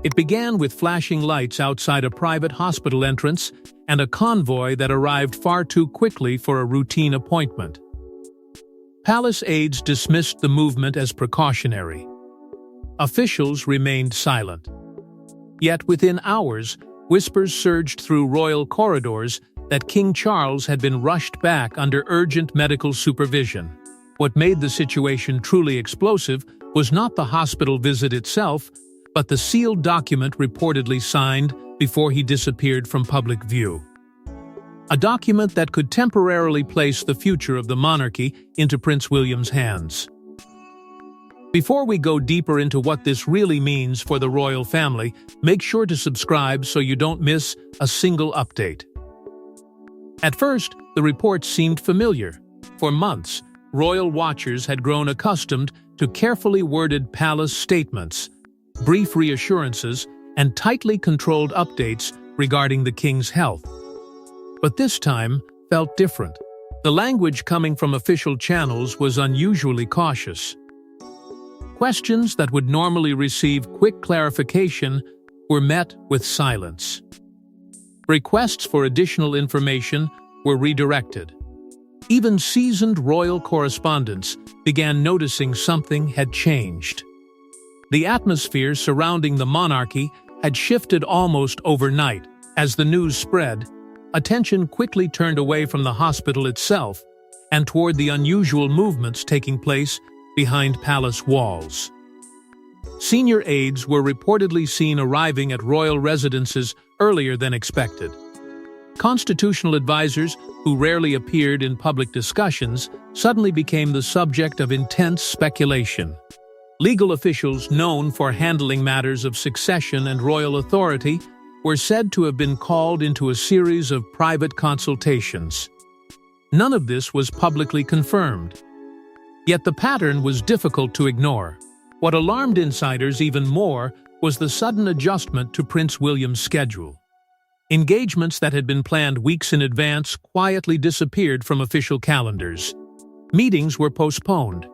It began with flashing lights outside a private hospital entrance and a convoy that arrived far too quickly for a routine appointment. Palace aides dismissed the movement as precautionary. Officials remained silent. Yet within hours, whispers surged through royal corridors that King Charles had been rushed back under urgent medical supervision. What made the situation truly explosive was not the hospital visit itself, but the sealed document reportedly signed before he disappeared from public view. A document that could temporarily place the future of the monarchy into Prince William's hands. Before we go deeper into what this really means for the royal family, make sure to subscribe so you don't miss a single update. At first, the report seemed familiar. For months, royal watchers had grown accustomed to carefully worded palace statements, brief reassurances, and tightly controlled updates regarding the king's health. But this time felt different. The language coming from official channels was unusually cautious. Questions that would normally receive quick clarification were met with silence. Requests for additional information were redirected. Even seasoned royal correspondents began noticing something had changed. The atmosphere surrounding the monarchy had shifted almost overnight. As the news spread, attention quickly turned away from the hospital itself and toward the unusual movements taking place behind palace walls. Senior aides were reportedly seen arriving at royal residences earlier than expected. Constitutional advisors, who rarely appeared in public discussions, suddenly became the subject of intense speculation. Legal officials known for handling matters of succession and royal authority were said to have been called into a series of private consultations. None of this was publicly confirmed. Yet the pattern was difficult to ignore. What alarmed insiders even more was the sudden adjustment to Prince William's schedule. Engagements that had been planned weeks in advance quietly disappeared from official calendars. Meetings were postponed.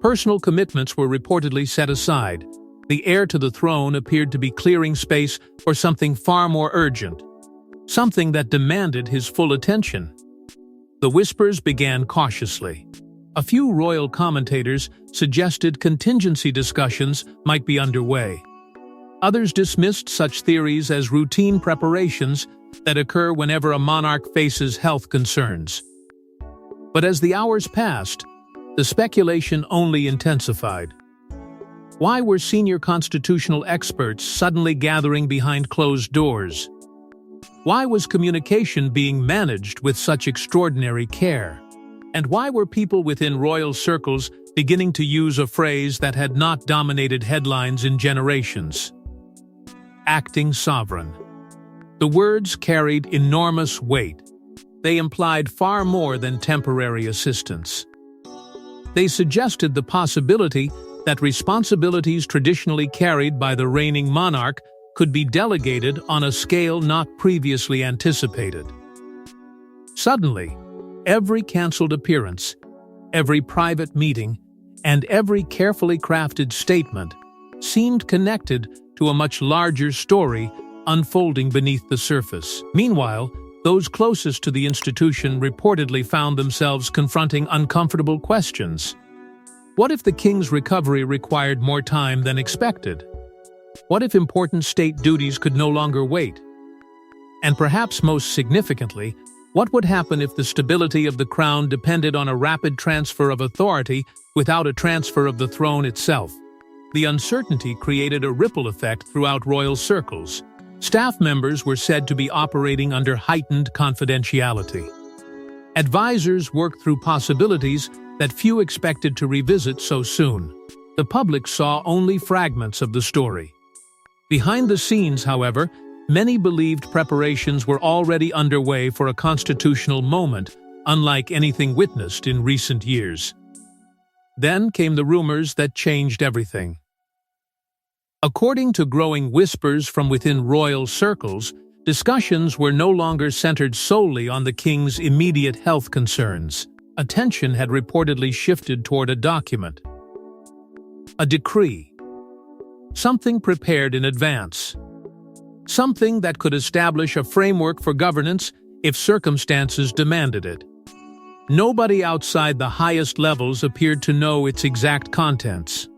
Personal commitments were reportedly set aside. The heir to the throne appeared to be clearing space for something far more urgent, something that demanded his full attention. The whispers began cautiously. A few royal commentators suggested contingency discussions might be underway. Others dismissed such theories as routine preparations that occur whenever a monarch faces health concerns. But as the hours passed, the speculation only intensified. Why were senior constitutional experts suddenly gathering behind closed doors? Why was communication being managed with such extraordinary care? And why were people within royal circles beginning to use a phrase that had not dominated headlines in generations? Acting sovereign. The words carried enormous weight. They implied far more than temporary assistance. They suggested the possibility that responsibilities traditionally carried by the reigning monarch could be delegated on a scale not previously anticipated. Suddenly, every cancelled appearance, every private meeting, and every carefully crafted statement seemed connected to a much larger story unfolding beneath the surface. Meanwhile, those closest to the institution reportedly found themselves confronting uncomfortable questions. What if the king's recovery required more time than expected? What if important state duties could no longer wait? And perhaps most significantly, what would happen if the stability of the crown depended on a rapid transfer of authority without a transfer of the throne itself? The uncertainty created a ripple effect throughout royal circles. Staff members were said to be operating under heightened confidentiality. Advisors worked through possibilities that few expected to revisit so soon. The public saw only fragments of the story. Behind the scenes, however, many believed preparations were already underway for a constitutional moment, unlike anything witnessed in recent years. Then came the rumors that changed everything. According to growing whispers from within royal circles, discussions were no longer centered solely on the king's immediate health concerns. Attention had reportedly shifted toward a document, a decree, something prepared in advance. Something that could establish a framework for governance if circumstances demanded it. Nobody outside the highest levels appeared to know its exact contents.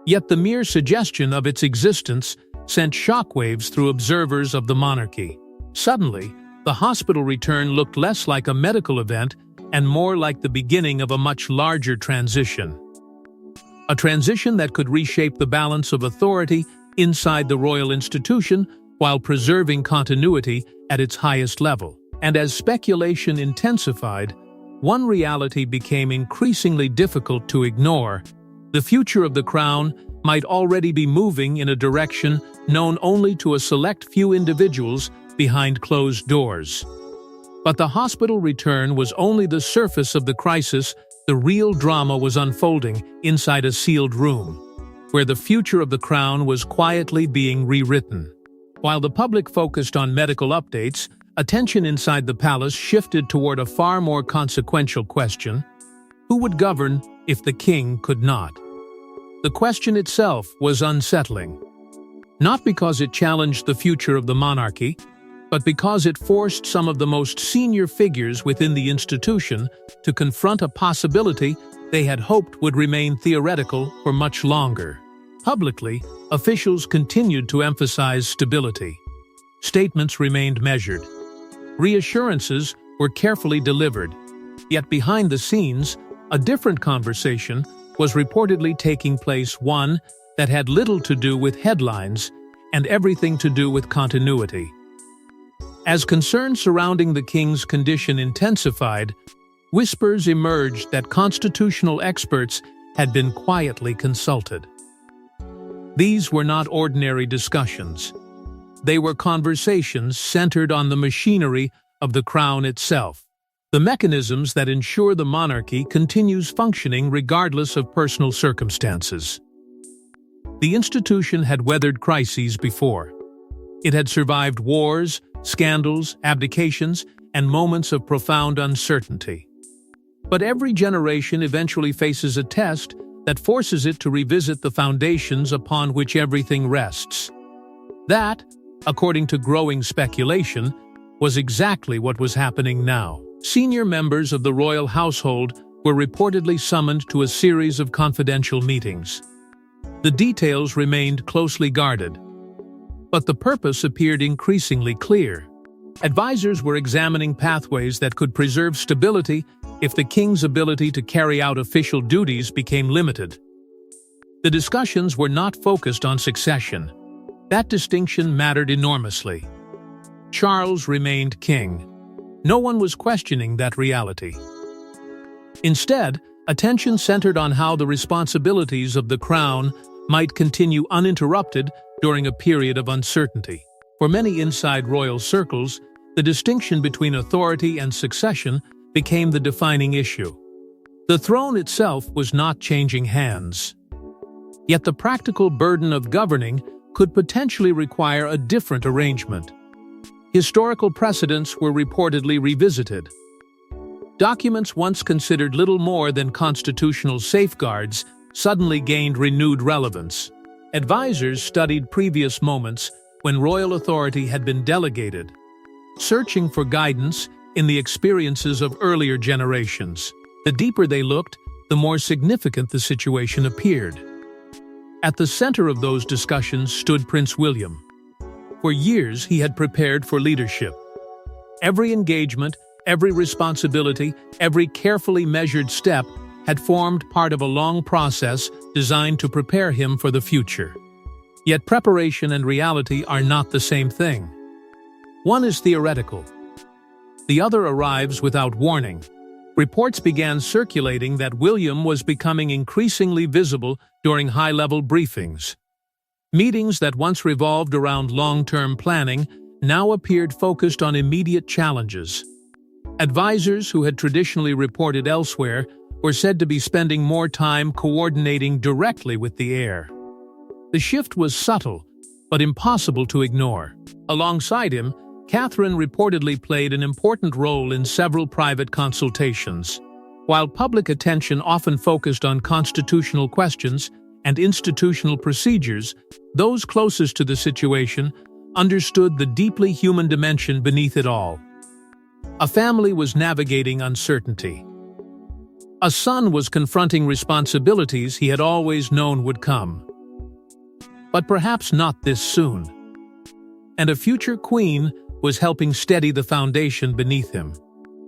Yet the mere suggestion of its existence sent shockwaves through observers of the monarchy. Suddenly, the hospital return looked less like a medical event and more like the beginning of a much larger transition. A transition that could reshape the balance of authority inside the royal institution while preserving continuity at its highest level. And as speculation intensified, one reality became increasingly difficult to ignore. The future of the crown might already be moving in a direction known only to a select few individuals behind closed doors. But the hospital return was only the surface of the crisis. The real drama was unfolding inside a sealed room, where the future of the crown was quietly being rewritten. While the public focused on medical updates, attention inside the palace shifted toward a far more consequential question: who would govern if the king could not? The question itself was unsettling, not because it challenged the future of the monarchy, but because it forced some of the most senior figures within the institution to confront a possibility they had hoped would remain theoretical for much longer. Publicly, officials continued to emphasize stability. Statements remained measured. Reassurances were carefully delivered. Yet behind the scenes, a different conversation was reportedly taking place, one that had little to do with headlines and everything to do with continuity. As concerns surrounding the king's condition intensified, whispers emerged that constitutional experts had been quietly consulted. These were not ordinary discussions. They were conversations centered on the machinery of the crown itself, the mechanisms that ensure the monarchy continues functioning regardless of personal circumstances. The institution had weathered crises before. It had survived wars, scandals, abdications, and moments of profound uncertainty. But every generation eventually faces a test that forces it to revisit the foundations upon which everything rests. That, according to growing speculation, was exactly what was happening now. Senior members of the royal household were reportedly summoned to a series of confidential meetings. The details remained closely guarded, but the purpose appeared increasingly clear. Advisors were examining pathways that could preserve stability if the king's ability to carry out official duties became limited. The discussions were not focused on succession. That distinction mattered enormously. Charles remained king. No one was questioning that reality. Instead, attention centered on how the responsibilities of the crown might continue uninterrupted during a period of uncertainty. For many inside royal circles, the distinction between authority and succession became the defining issue. The throne itself was not changing hands. Yet the practical burden of governing could potentially require a different arrangement. Historical precedents were reportedly revisited. Documents once considered little more than constitutional safeguards suddenly gained renewed relevance. Advisors studied previous moments when royal authority had been delegated, searching for guidance in the experiences of earlier generations. The deeper they looked, the more significant the situation appeared. At the center of those discussions stood Prince William. For years, he had prepared for leadership. Every engagement, every responsibility, every carefully measured step had formed part of a long process designed to prepare him for the future. Yet preparation and reality are not the same thing. One is theoretical. The other arrives without warning. Reports began circulating that William was becoming increasingly visible during high-level briefings. Meetings that once revolved around long-term planning now appeared focused on immediate challenges. Advisors who had traditionally reported elsewhere were said to be spending more time coordinating directly with the heir. The shift was subtle, but impossible to ignore. Alongside him, Catherine reportedly played an important role in several private consultations. While public attention often focused on constitutional questions, and institutional procedures, those closest to the situation understood the deeply human dimension beneath it all. A family was navigating uncertainty. A son was confronting responsibilities he had always known would come. But perhaps not this soon. And a future queen was helping steady the foundation beneath him.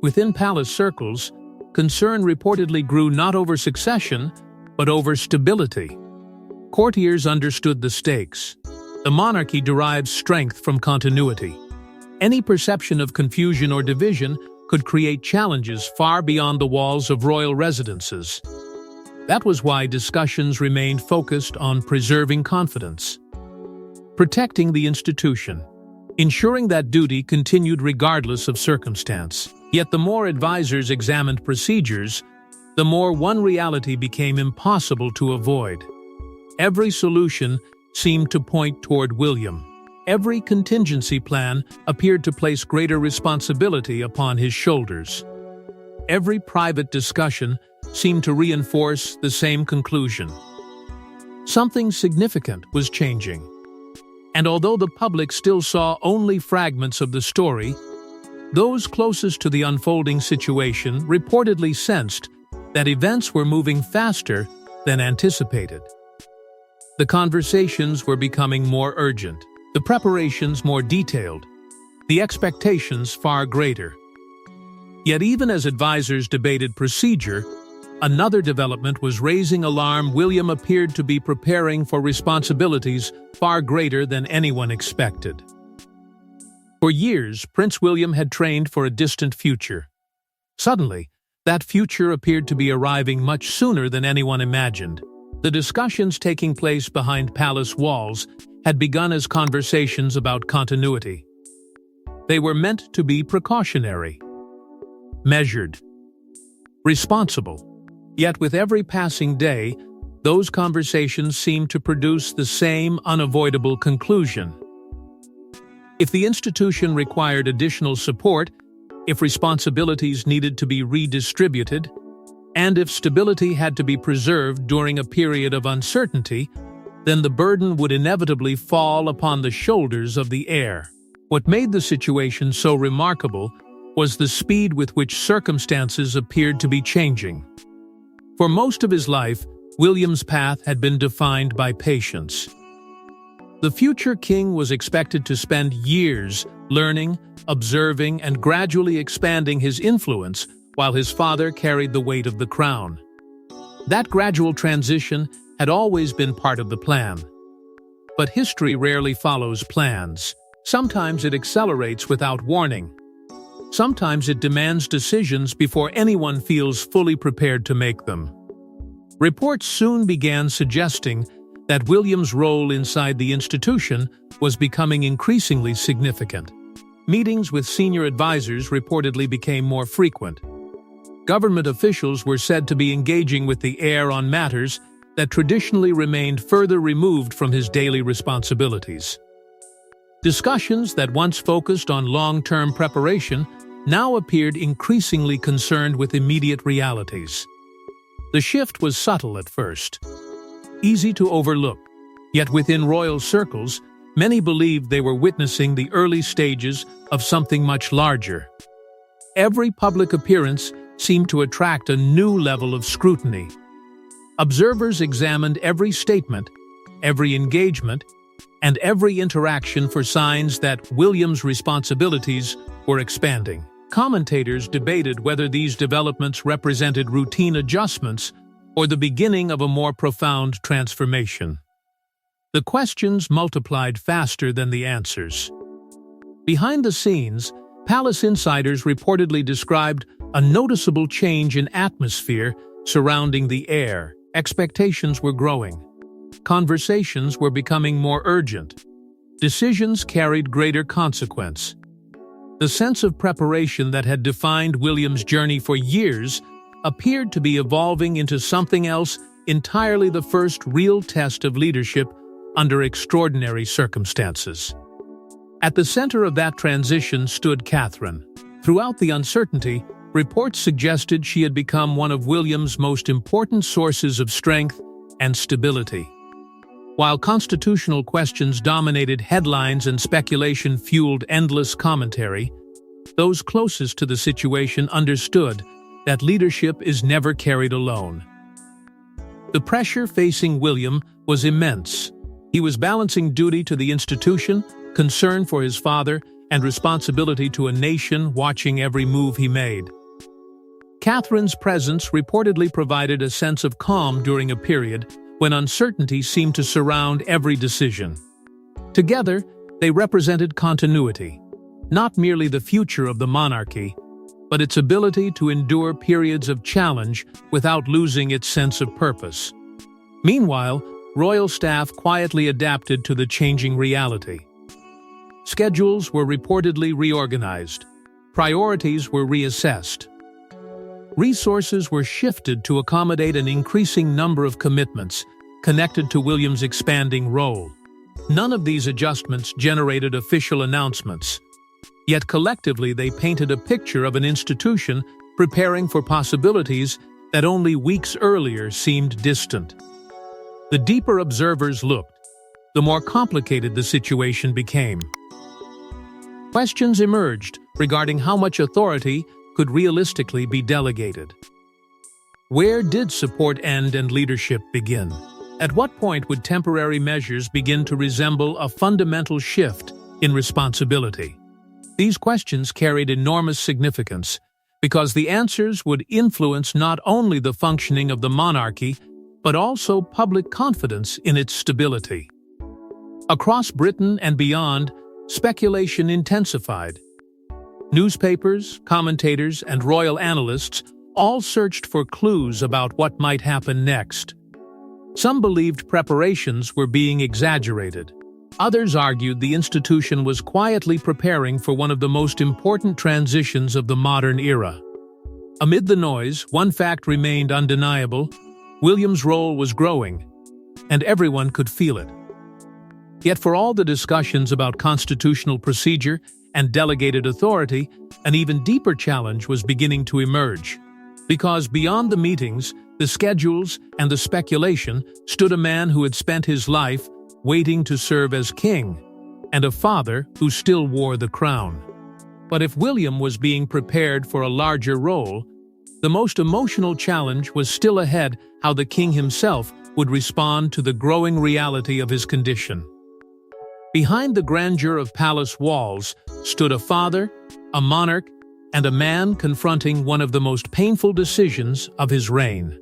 Within palace circles, concern reportedly grew not over succession, but over stability. Courtiers understood the stakes. The monarchy derives strength from continuity. Any perception of confusion or division could create challenges far beyond the walls of royal residences. That was why discussions remained focused on preserving confidence, protecting the institution, ensuring that duty continued regardless of circumstance. Yet the more advisors examined procedures, the more one reality became impossible to avoid. Every solution seemed to point toward William. Every contingency plan appeared to place greater responsibility upon his shoulders. Every private discussion seemed to reinforce the same conclusion. Something significant was changing. And although the public still saw only fragments of the story, those closest to the unfolding situation reportedly sensed that events were moving faster than anticipated. The conversations were becoming more urgent, the preparations more detailed, the expectations far greater. Yet even as advisors debated procedure, another development was raising alarm. William appeared to be preparing for responsibilities far greater than anyone expected. For years, Prince William had trained for a distant future. Suddenly, that future appeared to be arriving much sooner than anyone imagined. The discussions taking place behind palace walls had begun as conversations about continuity. They were meant to be precautionary, measured, responsible. Yet with every passing day, those conversations seemed to produce the same unavoidable conclusion. If the institution required additional support, if responsibilities needed to be redistributed, and if stability had to be preserved during a period of uncertainty, then the burden would inevitably fall upon the shoulders of the heir. What made the situation so remarkable was the speed with which circumstances appeared to be changing. For most of his life, William's path had been defined by patience. The future king was expected to spend years learning, observing, and gradually expanding his influence while his father carried the weight of the crown. That gradual transition had always been part of the plan. But history rarely follows plans. Sometimes it accelerates without warning. Sometimes it demands decisions before anyone feels fully prepared to make them. Reports soon began suggesting that William's role inside the institution was becoming increasingly significant. Meetings with senior advisors reportedly became more frequent. Government officials were said to be engaging with the heir on matters that traditionally remained further removed from his daily responsibilities. Discussions that once focused on long-term preparation now appeared increasingly concerned with immediate realities. The shift was subtle at first, easy to overlook, yet within royal circles, many believed they were witnessing the early stages of something much larger. Every public appearance seemed to attract a new level of scrutiny. Observers examined every statement, every engagement, and every interaction for signs that William's responsibilities were expanding. Commentators debated whether these developments represented routine adjustments or the beginning of a more profound transformation. The questions multiplied faster than the answers. Behind the scenes, palace insiders reportedly described a noticeable change in atmosphere surrounding the heir. Expectations were growing. Conversations were becoming more urgent. Decisions carried greater consequence. The sense of preparation that had defined William's journey for years appeared to be evolving into something else entirely, the first real test of leadership under extraordinary circumstances. At the center of that transition stood Catherine. Throughout the uncertainty, reports suggested she had become one of William's most important sources of strength and stability. While constitutional questions dominated headlines and speculation fueled endless commentary, those closest to the situation understood that leadership is never carried alone. The pressure facing William was immense. He was balancing duty to the institution, concern for his father, and responsibility to a nation watching every move he made. Catherine's presence reportedly provided a sense of calm during a period when uncertainty seemed to surround every decision. Together, they represented continuity, not merely the future of the monarchy, but its ability to endure periods of challenge without losing its sense of purpose. Meanwhile, royal staff quietly adapted to the changing reality. Schedules were reportedly reorganized. Priorities were reassessed. Resources were shifted to accommodate an increasing number of commitments connected to William's expanding role. None of these adjustments generated official announcements, yet collectively they painted a picture of an institution preparing for possibilities that only weeks earlier seemed distant. The deeper observers looked, the more complicated the situation became. Questions emerged regarding how much authority could realistically be delegated. Where did support end and leadership begin? At what point would temporary measures begin to resemble a fundamental shift in responsibility? These questions carried enormous significance because the answers would influence not only the functioning of the monarchy, but also public confidence in its stability. Across Britain and beyond, speculation intensified. Newspapers, commentators, and royal analysts all searched for clues about what might happen next. Some believed preparations were being exaggerated. Others argued the institution was quietly preparing for one of the most important transitions of the modern era. Amid the noise, one fact remained undeniable: William's role was growing, and everyone could feel it. Yet for all the discussions about constitutional procedure and delegated authority, an even deeper challenge was beginning to emerge. Because beyond the meetings, the schedules, and the speculation stood a man who had spent his life waiting to serve as king, and a father who still wore the crown. But if William was being prepared for a larger role, the most emotional challenge was still ahead: how the king himself would respond to the growing reality of his condition. Behind the grandeur of palace walls stood a father, a monarch, and a man confronting one of the most painful decisions of his reign.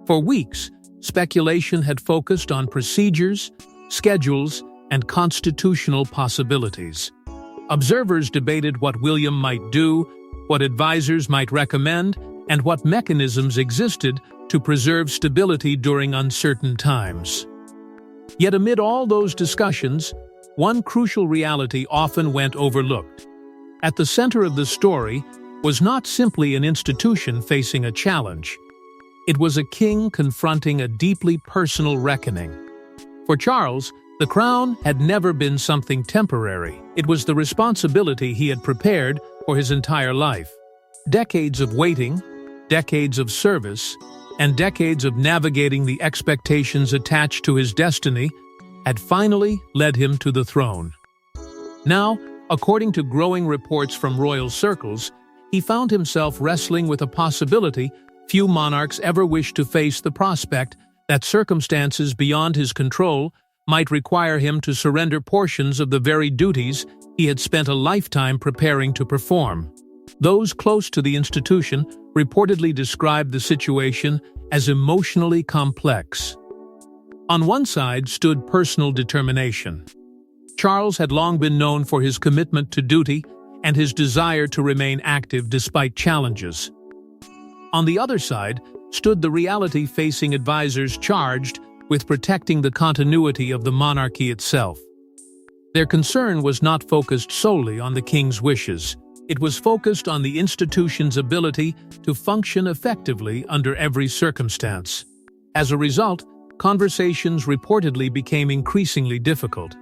For weeks, speculation had focused on procedures, schedules, and constitutional possibilities. Observers debated what William might do, what advisors might recommend, and what mechanisms existed to preserve stability during uncertain times. Yet amid all those discussions, one crucial reality often went overlooked. At the center of the story was not simply an institution facing a challenge. It was a king confronting a deeply personal reckoning. For Charles, the crown had never been something temporary. It was the responsibility he had prepared for his entire life. Decades of waiting, decades of service, and decades of navigating the expectations attached to his destiny had finally led him to the throne. Now, according to growing reports from royal circles, he found himself wrestling with a possibility few monarchs ever wished to face: the prospect that circumstances beyond his control might require him to surrender portions of the very duties he had spent a lifetime preparing to perform. Those close to the institution reportedly described the situation as emotionally complex. On one side stood personal determination. Charles had long been known for his commitment to duty and his desire to remain active despite challenges. On the other side stood the reality facing advisors charged with protecting the continuity of the monarchy itself. Their concern was not focused solely on the king's wishes. It was focused on the institution's ability to function effectively under every circumstance. As a result, conversations reportedly became increasingly difficult.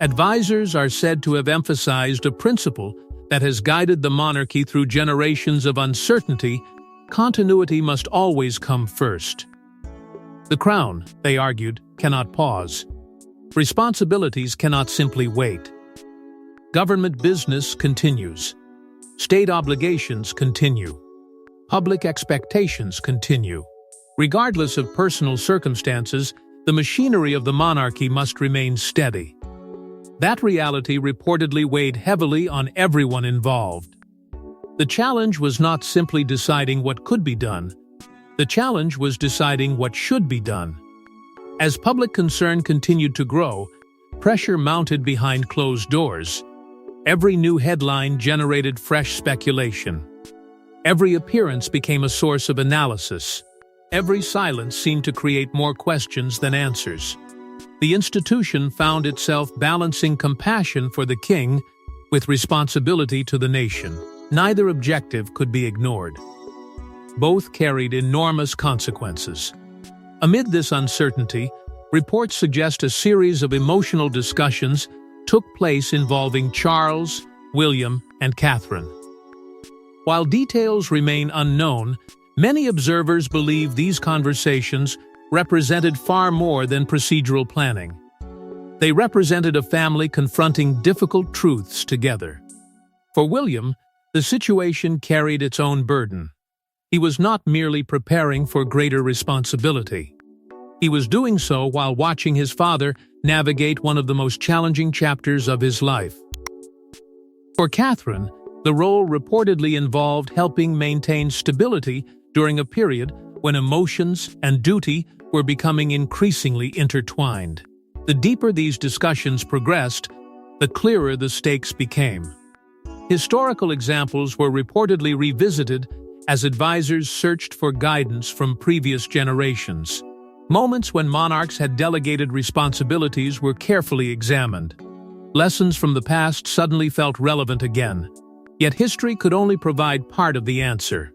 Advisors are said to have emphasized a principle that has guided the monarchy through generations of uncertainty: continuity must always come first. The crown, they argued, cannot pause. Responsibilities cannot simply wait. Government business continues. State obligations continue. Public expectations continue. Regardless of personal circumstances, the machinery of the monarchy must remain steady. That reality reportedly weighed heavily on everyone involved. The challenge was not simply deciding what could be done. The challenge was deciding what should be done. As public concern continued to grow, pressure mounted behind closed doors. Every new headline generated fresh speculation. Every appearance became a source of analysis. Every silence seemed to create more questions than answers. The institution found itself balancing compassion for the king with responsibility to the nation. Neither objective could be ignored. Both carried enormous consequences. Amid this uncertainty, reports suggest a series of emotional discussions took place involving Charles, William, and Catherine. While details remain unknown, many observers believe these conversations represented far more than procedural planning. They represented a family confronting difficult truths together. For William, the situation carried its own burden. He was not merely preparing for greater responsibility. He was doing so while watching his father navigate one of the most challenging chapters of his life. For Catherine, the role reportedly involved helping maintain stability during a period when emotions and duty were becoming increasingly intertwined. The deeper these discussions progressed, the clearer the stakes became. Historical examples were reportedly revisited as advisors searched for guidance from previous generations. Moments when monarchs had delegated responsibilities were carefully examined. Lessons from the past suddenly felt relevant again, yet history could only provide part of the answer.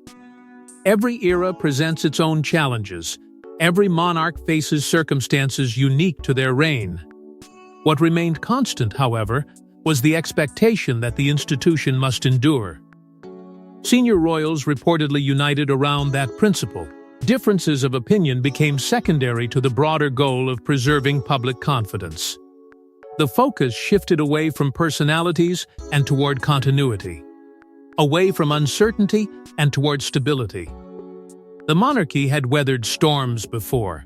Every era presents its own challenges. Every monarch faces circumstances unique to their reign. What remained constant, however, was the expectation that the institution must endure. Senior royals reportedly united around that principle. Differences of opinion became secondary to the broader goal of preserving public confidence. The focus shifted away from personalities and toward continuity, away from uncertainty and toward stability. The monarchy had weathered storms before.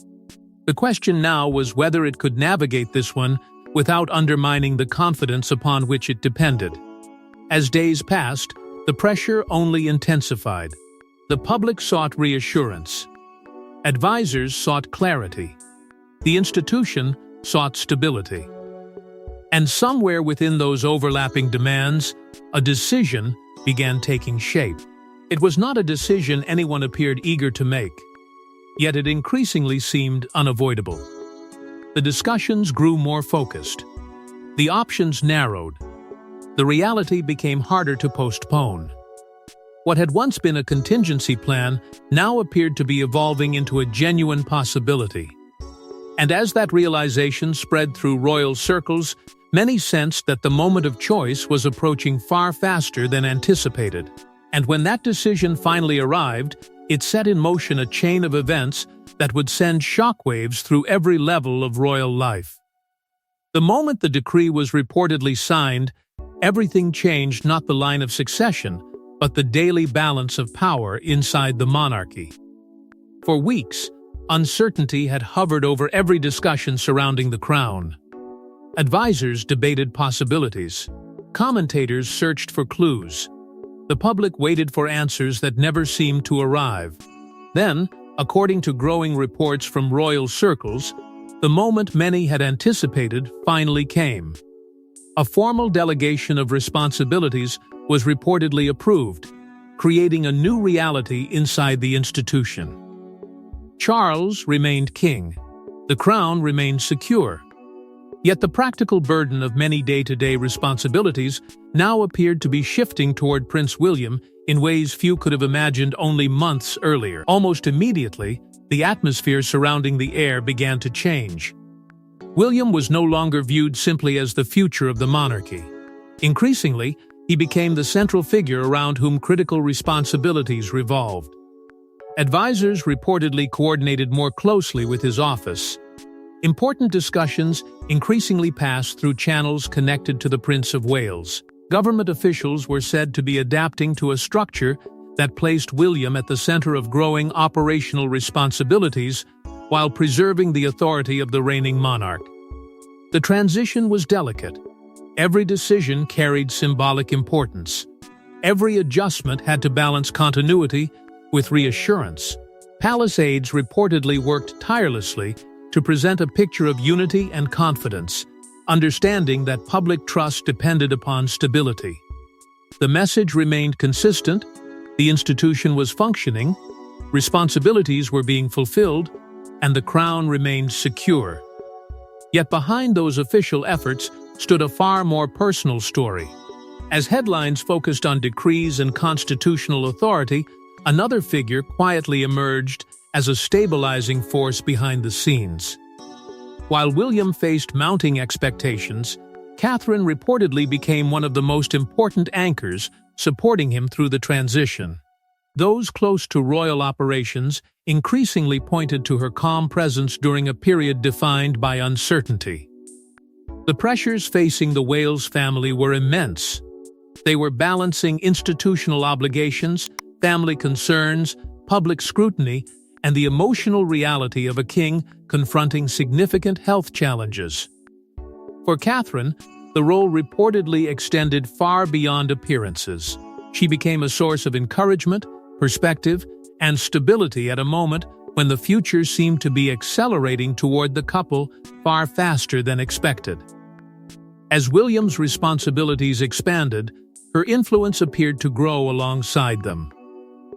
The question now was whether it could navigate this one without undermining the confidence upon which it depended. As days passed, the pressure only intensified. The public sought reassurance. Advisors sought clarity. The institution sought stability. And somewhere within those overlapping demands, a decision began taking shape. It was not a decision anyone appeared eager to make, yet it increasingly seemed unavoidable. The discussions grew more focused. The options narrowed. The reality became harder to postpone. What had once been a contingency plan now appeared to be evolving into a genuine possibility. And as that realization spread through royal circles, many sensed that the moment of choice was approaching far faster than anticipated. And when that decision finally arrived, it set in motion a chain of events that would send shockwaves through every level of royal life. The moment the decree was reportedly signed, everything changed, not the line of succession, but the daily balance of power inside the monarchy. For weeks, uncertainty had hovered over every discussion surrounding the crown. Advisors debated possibilities. Commentators searched for clues. The public waited for answers that never seemed to arrive. Then, according to growing reports from royal circles, the moment many had anticipated finally came. A formal delegation of responsibilities was reportedly approved, creating a new reality inside the institution. Charles remained king. The crown remained secure. Yet the practical burden of many day-to-day responsibilities now appeared to be shifting toward Prince William in ways few could have imagined only months earlier. Almost immediately, the atmosphere surrounding the heir began to change. William was no longer viewed simply as the future of the monarchy. Increasingly, he became the central figure around whom critical responsibilities revolved. Advisors reportedly coordinated more closely with his office. Important discussions increasingly passed through channels connected to the Prince of Wales. Government officials were said to be adapting to a structure that placed William at the center of growing operational responsibilities while preserving the authority of the reigning monarch. The transition was delicate. Every decision carried symbolic importance. Every adjustment had to balance continuity with reassurance. Palace aides reportedly worked tirelessly to present a picture of unity and confidence, understanding that public trust depended upon stability. The message remained consistent, the institution was functioning, responsibilities were being fulfilled, and the crown remained secure. Yet behind those official efforts stood a far more personal story. As headlines focused on decrees and constitutional authority, another figure quietly emerged as a stabilizing force behind the scenes. While William faced mounting expectations, Catherine reportedly became one of the most important anchors supporting him through the transition. Those close to royal operations increasingly pointed to her calm presence during a period defined by uncertainty. The pressures facing the Wales family were immense. They were balancing institutional obligations, family concerns, public scrutiny, and the emotional reality of a king confronting significant health challenges. For Catherine, the role reportedly extended far beyond appearances. She became a source of encouragement, perspective, and stability at a moment when the future seemed to be accelerating toward the couple far faster than expected. As William's responsibilities expanded, her influence appeared to grow alongside them.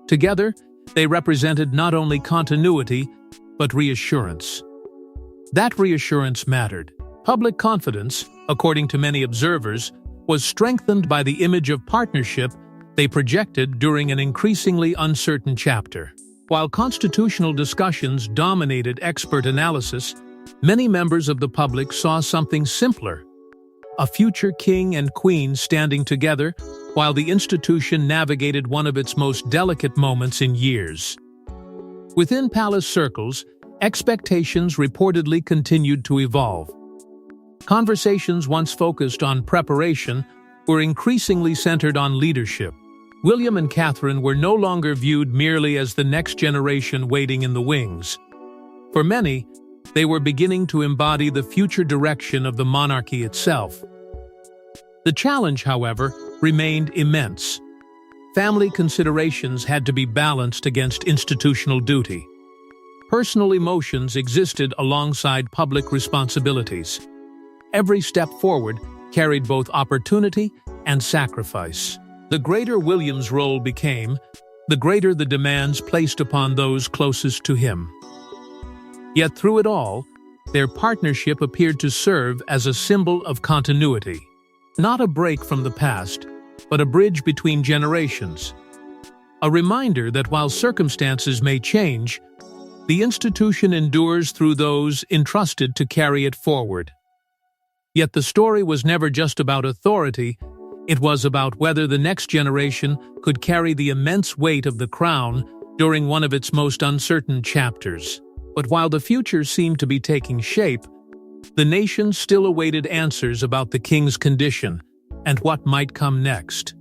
Together, they represented not only continuity, but reassurance. That reassurance mattered. Public confidence, according to many observers, was strengthened by the image of partnership they projected during an increasingly uncertain chapter. While constitutional discussions dominated expert analysis, many members of the public saw something simpler: a future king and queen standing together while the institution navigated one of its most delicate moments in years. Within palace circles, expectations reportedly continued to evolve. Conversations once focused on preparation were increasingly centered on leadership. William and Catherine were no longer viewed merely as the next generation waiting in the wings. For many, they were beginning to embody the future direction of the monarchy itself. The challenge, however, remained immense. Family considerations had to be balanced against institutional duty. Personal emotions existed alongside public responsibilities. Every step forward carried both opportunity and sacrifice. The greater William's role became, the greater the demands placed upon those closest to him. Yet through it all, their partnership appeared to serve as a symbol of continuity. Not a break from the past, but a bridge between generations. A reminder that while circumstances may change, the institution endures through those entrusted to carry it forward. Yet the story was never just about authority, it was about whether the next generation could carry the immense weight of the crown during one of its most uncertain chapters. But while the future seemed to be taking shape, the nation still awaited answers about the king's condition and what might come next.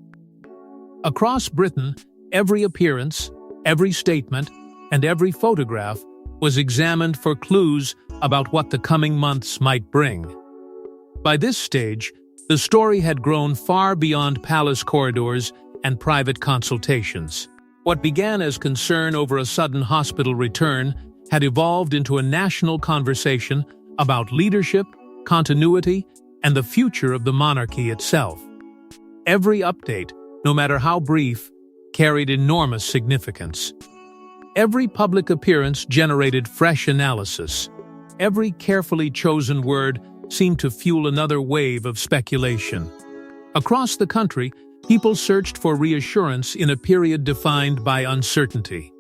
Across Britain, every appearance, every statement, and every photograph was examined for clues about what the coming months might bring. By this stage, the story had grown far beyond palace corridors and private consultations. What began as concern over a sudden hospital return had evolved into a national conversation about leadership, continuity, and the future of the monarchy itself. Every update, no matter how brief, carried enormous significance. Every public appearance generated fresh analysis. Every carefully chosen word seemed to fuel another wave of speculation. Across the country, people searched for reassurance in a period defined by uncertainty.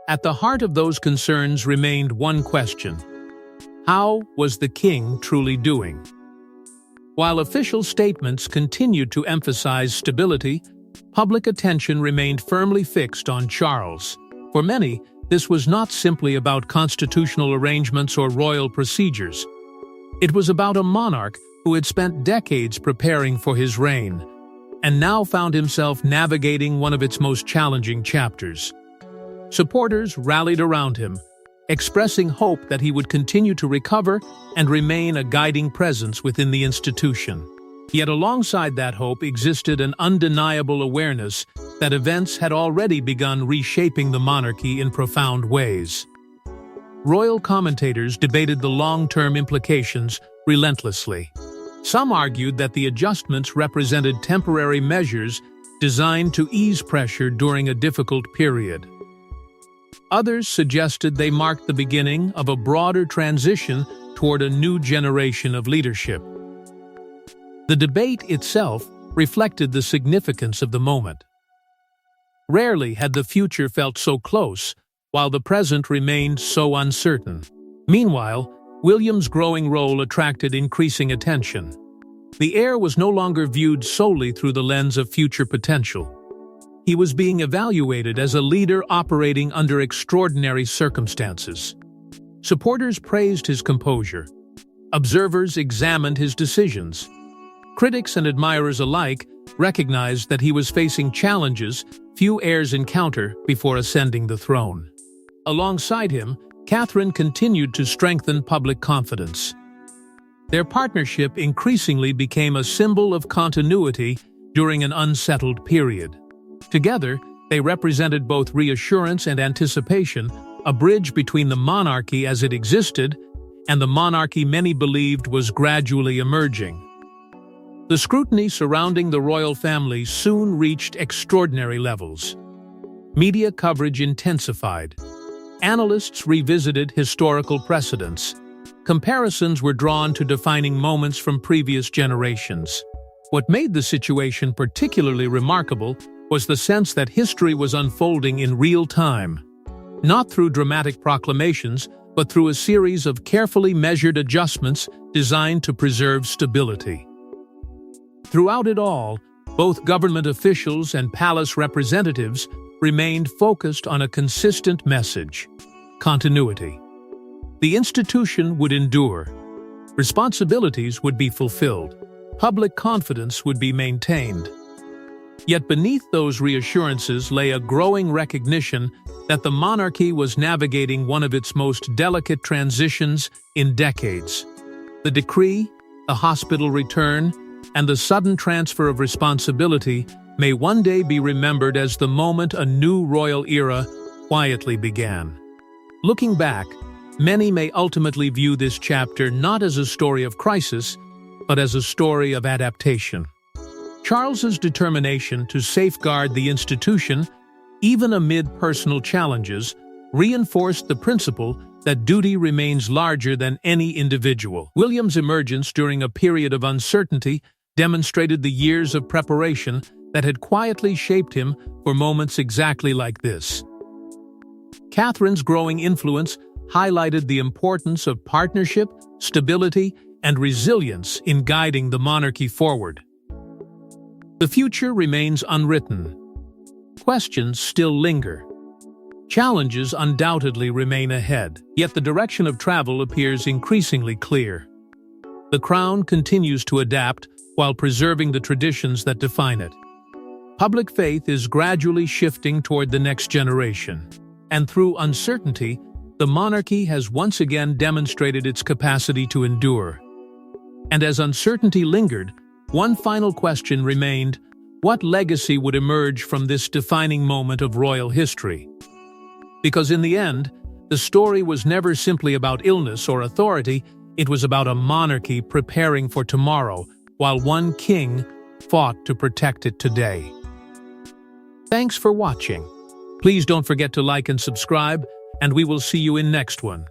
At the heart of those concerns remained one question: how was the king truly doing? While official statements continued to emphasize stability, public attention remained firmly fixed on Charles. For many, this was not simply about constitutional arrangements or royal procedures. It was about a monarch who had spent decades preparing for his reign, and now found himself navigating one of its most challenging chapters. Supporters rallied around him, expressing hope that he would continue to recover and remain a guiding presence within the institution. Yet alongside that hope existed an undeniable awareness that events had already begun reshaping the monarchy in profound ways. Royal commentators debated the long-term implications relentlessly. Some argued that the adjustments represented temporary measures designed to ease pressure during a difficult period. Others suggested they marked the beginning of a broader transition toward a new generation of leadership. The debate itself reflected the significance of the moment. Rarely had the future felt so close, while the present remained so uncertain. Meanwhile, William's growing role attracted increasing attention. The heir was no longer viewed solely through the lens of future potential. He was being evaluated as a leader operating under extraordinary circumstances. Supporters praised his composure. Observers examined his decisions. Critics and admirers alike recognized that he was facing challenges few heirs encounter before ascending the throne. Alongside him, Catherine continued to strengthen public confidence. Their partnership increasingly became a symbol of continuity during an unsettled period. Together, they represented both reassurance and anticipation, a bridge between the monarchy as it existed and the monarchy many believed was gradually emerging. The scrutiny surrounding the royal family soon reached extraordinary levels. Media coverage intensified. Analysts revisited historical precedents. Comparisons were drawn to defining moments from previous generations. What made the situation particularly remarkable was the sense that history was unfolding in real time, not through dramatic proclamations, but through a series of carefully measured adjustments designed to preserve stability. Throughout it all, both government officials and palace representatives remained focused on a consistent message: continuity. The institution would endure. Responsibilities would be fulfilled. Public confidence would be maintained. Yet beneath those reassurances lay a growing recognition that the monarchy was navigating one of its most delicate transitions in decades. The decree, the hospital return, and the sudden transfer of responsibility may one day be remembered as the moment a new royal era quietly began. Looking back, many may ultimately view this chapter not as a story of crisis, but as a story of adaptation. Charles's determination to safeguard the institution, even amid personal challenges, reinforced the principle that duty remains larger than any individual. William's emergence during a period of uncertainty demonstrated the years of preparation that had quietly shaped him for moments exactly like this. Catherine's growing influence highlighted the importance of partnership, stability, and resilience in guiding the monarchy forward. The future remains unwritten. Questions still linger. Challenges undoubtedly remain ahead, yet the direction of travel appears increasingly clear. The crown continues to adapt while preserving the traditions that define it. Public faith is gradually shifting toward the next generation, and through uncertainty, the monarchy has once again demonstrated its capacity to endure. And as uncertainty lingered, one final question remained: what legacy would emerge from this defining moment of royal history? Because in the end, the story was never simply about illness or authority, it was about a monarchy preparing for tomorrow, while one king fought to protect it today. Thanks for watching. Please don't forget to like and subscribe, and we will see you in next one.